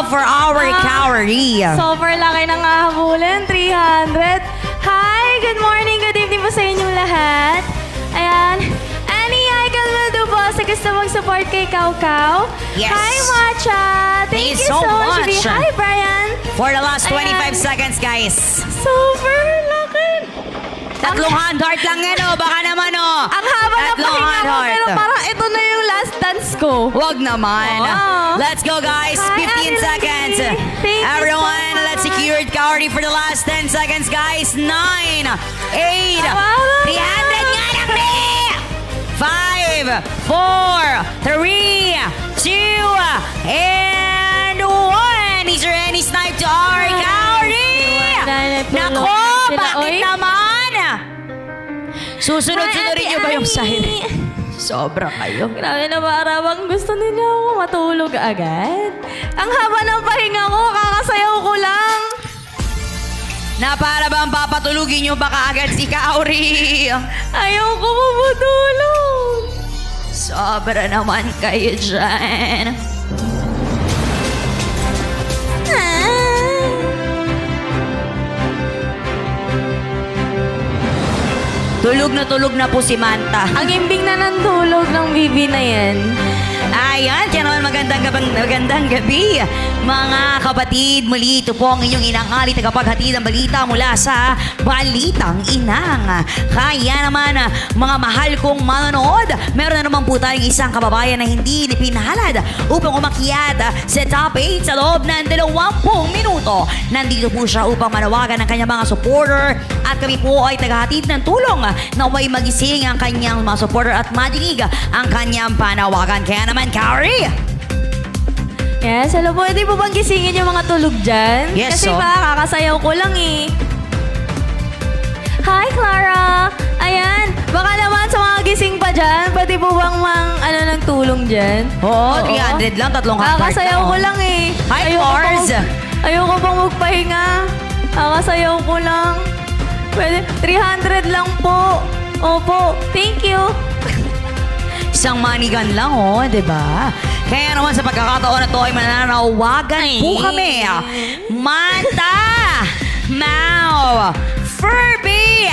for our calorie. Super laki ng hahabulin, 300. Hi, good morning, good evening po sa inyong lahat. Ayan. Annie, I can will do po sa gusto mag-support kay Kao Kao. Yes. Hi, Matcha. Thank you so much. Hi, Brian. For the last 25 Ayan. seconds, guys. Super laki. Tatlong hand heart lang yan, oh. Baka naman, oh. Ang haba ng Tatlong pahinga hand ko, heart. pero parang ito na yung last dance ko. Wag naman. Wow. Let's go, guys. Hi, 15 Ate seconds. Lucy. Thank you Everyone, so let's much. secure calorie for the last 10 seconds, guys. 9, 8, 300 nga lang, be! 5, 4, 3, 2, and 1. Is there any snipe to our calorie? Nako, bakit naman? Susunod-sunodin niyo ba yung siren? Sobra kayo. Grabe na parang gusto ninyo ako matulog agad. Ang haba ng pahinga ko, kakasayaw ko lang. Na para bang papatulugin niyo ba kaagad si Kaori? Ayoko po matulog. Sobra naman kayo dyan. Tulog na po si Manta. Ang imbing na ng tulog ng bibi na yan. Ayan, kaya naman magandang gabi. Mga kapatid, muli ito po ang inyong inangali tagapaghatid ng balita mula sa Balitang Inang. Kaya naman, mga mahal kong manonood, meron na naman po tayong isang kababayan na hindi pinalad upang umakyat sa top 8 sa loob ng 20 minuto. Nandito po siya upang manawagan ng kanyang mga supporter at kami po ay tagahatid ng tulong na may magising ang kanyang mga supporter at madinig ang kanyang panawagan. Kaya naman, Kaori! Yes, hello, pwede po bang gisingin yung mga tulog dyan? Yes, Kasi so? ba, kakasayaw ko lang eh. Hi, Clara! Ayan, baka naman sa mga gising pa dyan, pwede po bang ng tulong dyan? Oo, 300 lang, tatlong hot heart Kakasayaw lang, ko oh. lang eh. Hi, Mars! Ayoko pang magpahinga. Kakasayaw ko lang. Pwede, 300 lang po. Opo, thank you. Isang manigan lang, oh, di ba? Kaya naman sa pagkakataon na to ay mananawagan po kami. Manta, Mau, Furby,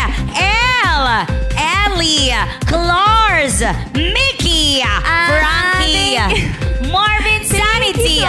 Ellie, Clars, Mickey, Frankie, Marvin Sanity.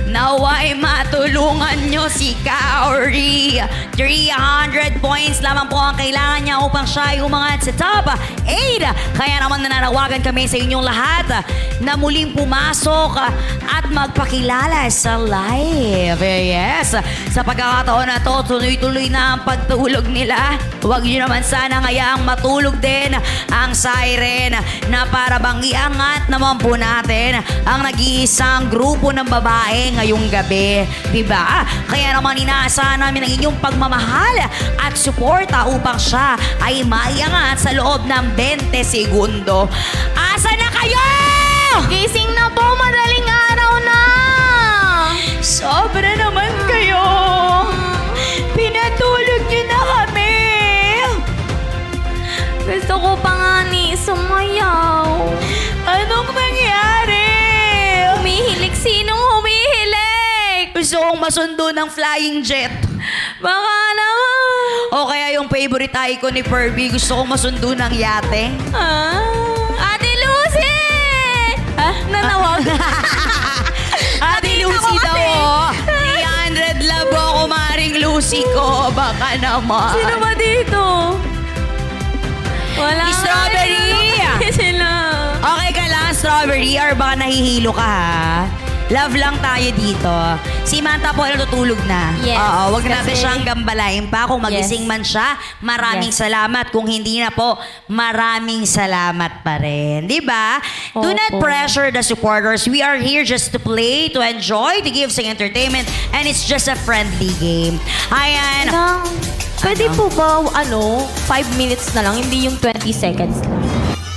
Naway matulungan nyo si Kaori. 300 points lamang po ang kailangan niya upang siya ay umangat sa top 8. Kaya naman nananawagan kami sa inyong lahat na muling pumasok at magpakilala sa live. Yes, sa pagkakataon na to, tuloy-tuloy na ang pagtulog nila. Huwag nyo naman sana ngayaang matulog din ang siren na para bang iangat naman po natin ang nag-iisang grupo ng babae ngayong gabi. Diba? Kaya naman inaasahan namin ang inyong pagmamahal at suporta upang siya ay maiangat sa loob ng 20 segundo. Asa na kayo? Gising na po, madaling araw na. Sobra naman kayo. Pinatulog niyo na kami. Gusto ko pa nga ni sumayaw. Anong nangyari? Humihilik. Sinong humihilik? Gusto kong masundo ng flying jet. Baka naman. O kaya yung favorite icon ni Furby, gusto kong masundo ng yate. Ate Lucy! Nanawag? Ate Lucy ako daw, kasi. oh. 300 love ako, Maring Lucy ko. Baka naman. Sino ba dito? Wala. Strawberry! Sila. Okay ka lang, Strawberry, or baka nahihilo ka, ha? Love lang tayo dito. Si Manta po ay natutulog na. Yes, Oo, wag natin kasi- siyang gambalain pa. Kung magising man siya, maraming Yes. salamat. Kung hindi na po, maraming salamat pa rin. Di ba? Do not Opo. pressure the supporters. We are here just to play, to enjoy, to give some entertainment, and it's just a friendly game. Ayan. Pwede po ba, 5 minutes na lang, hindi yung 20 seconds lang?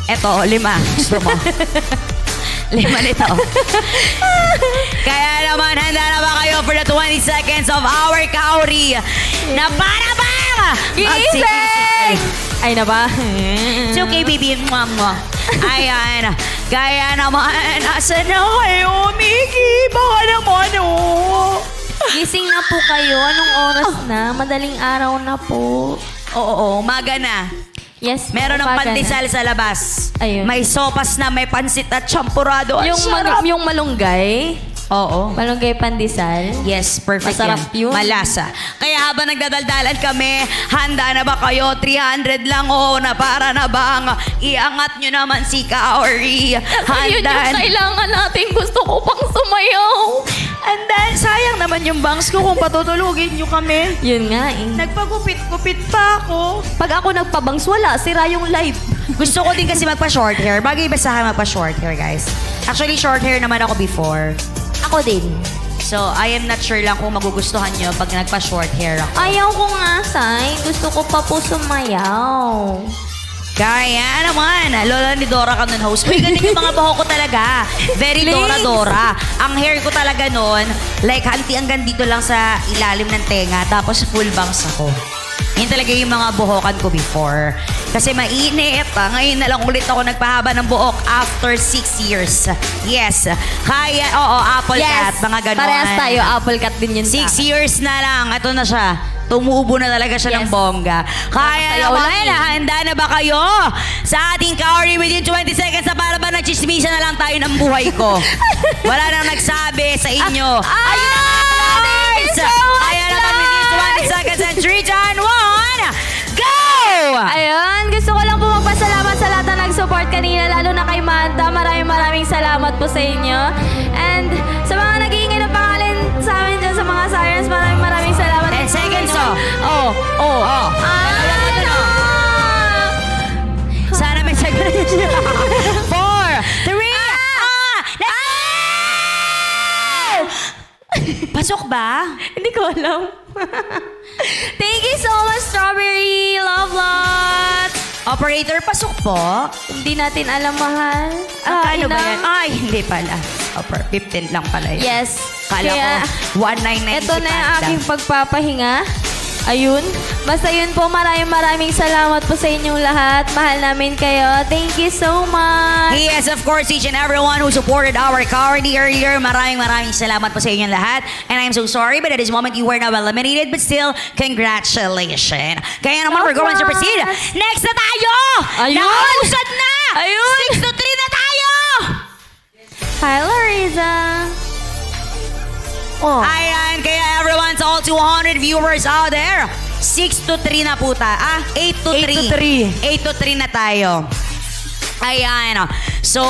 Eto, 5. Gusto mo? 5 nito. Kaya naman, handa na ba kayo for the 20 seconds of our Kaori na para bang Gising! Ay na ba? It's okay, baby. Mwah. Ayan. Kaya naman, asa na kayo, Mickey? Baka naman, Gising na po kayo. Anong oras na? Madaling araw na po. Oo, umaga na. Yes, Meron ng umaga na. pandesal sa labas. Ayun. May sopas na, may pansit at champurado. Ang sarap. Yung malunggay. Oo. Malunggay pandesal. Yes, perfect Masarap yun. Malasa. Kaya habang nagdadaldalan kami, handa na ba kayo? 300 lang na para na bang iangat nyo naman si Kaori. Ayun yung kailangan natin. Gusto ko pang sumayaw. And then, sayang naman yung bangs ko kung patutulugin nyo kami. Yun nga eh. Nagpagupit-gupit pa ako. Pag ako nagpabangs, wala. Sira yung live. Gusto ko din kasi magpa-short hair. Bagay ba sa akin magpa-short hair, guys? Actually, short hair naman ako before. Ako din. So, I am not sure lang kung magugustuhan nyo pag nagpa-short hair ako. Ayaw ko nga, Sai. Gusto ko pa po sumayaw. Kaya naman, lola ni Dora ka nun, host. Uy, ganun yung mga buhok ko talaga. Very Please. Dora. Ang hair ko talaga nun, like hanggang dito lang sa ilalim ng tenga, tapos full bangs ako. Yun talaga yung mga buhokan ko before. Kasi mainit. Ngayon na lang ulit ako nagpahaba ng buhok after 6 years. Yes. Kaya, oo, apple cut, mga ganon. Parehas tayo. Apple cut din yun 6 years na lang. Ito na siya. Tumubo na talaga siya ng Yes. bongga. Kaya Nakatayaw naman, lang eh. handa na ba kayo? Sa ating Kaori within 20 seconds na para ba nagchismisa na lang tayo ng buhay ko? Wala nang nagsabi sa inyo. Ayun na nga, Lars! Ayan na kami within 20 seconds and 3, 2, 1, go! Ayun, gusto ko lang po magpasalamat sa lahat na nag-support kanina, lalo na kay Manta. Maraming salamat po sa inyo. And sa mga nag-iingay ng pangalan sa amin dyan sa mga sirens, maraming salamat. 10 seconds, Oh. Ano? Sana may second. 4, 3, Pasok ba? Hindi ko alam. Thank you so much, Strawberry. Love lot. Operator, pasok po. Hindi natin alam, mahal. Ano ba ina. yan? Ay, hindi pala. 15 lang pala yun. Yes. Kala Kaya, ko, 199 ito na yung aking pagpapahinga. Ayun. Basta yun po, maraming salamat po sa inyong lahat. Mahal namin kayo. Thank you so much. Yes, of course, each and everyone who supported our Kaori earlier. Maraming salamat po sa inyong lahat. And I'm so sorry, but at this moment, you were now eliminated. But still, congratulations. Kaya naman, we're going to proceed. Next na tayo! Ayun! Nakausad na! Ayun! 6 to 3 na tayo! Hi, Lariza. Oh. Ayan, kaya everyone, to all 200 viewers out there, 6 to 3 na po 8 to 3. 8 to 3 na tayo. Ayan. So,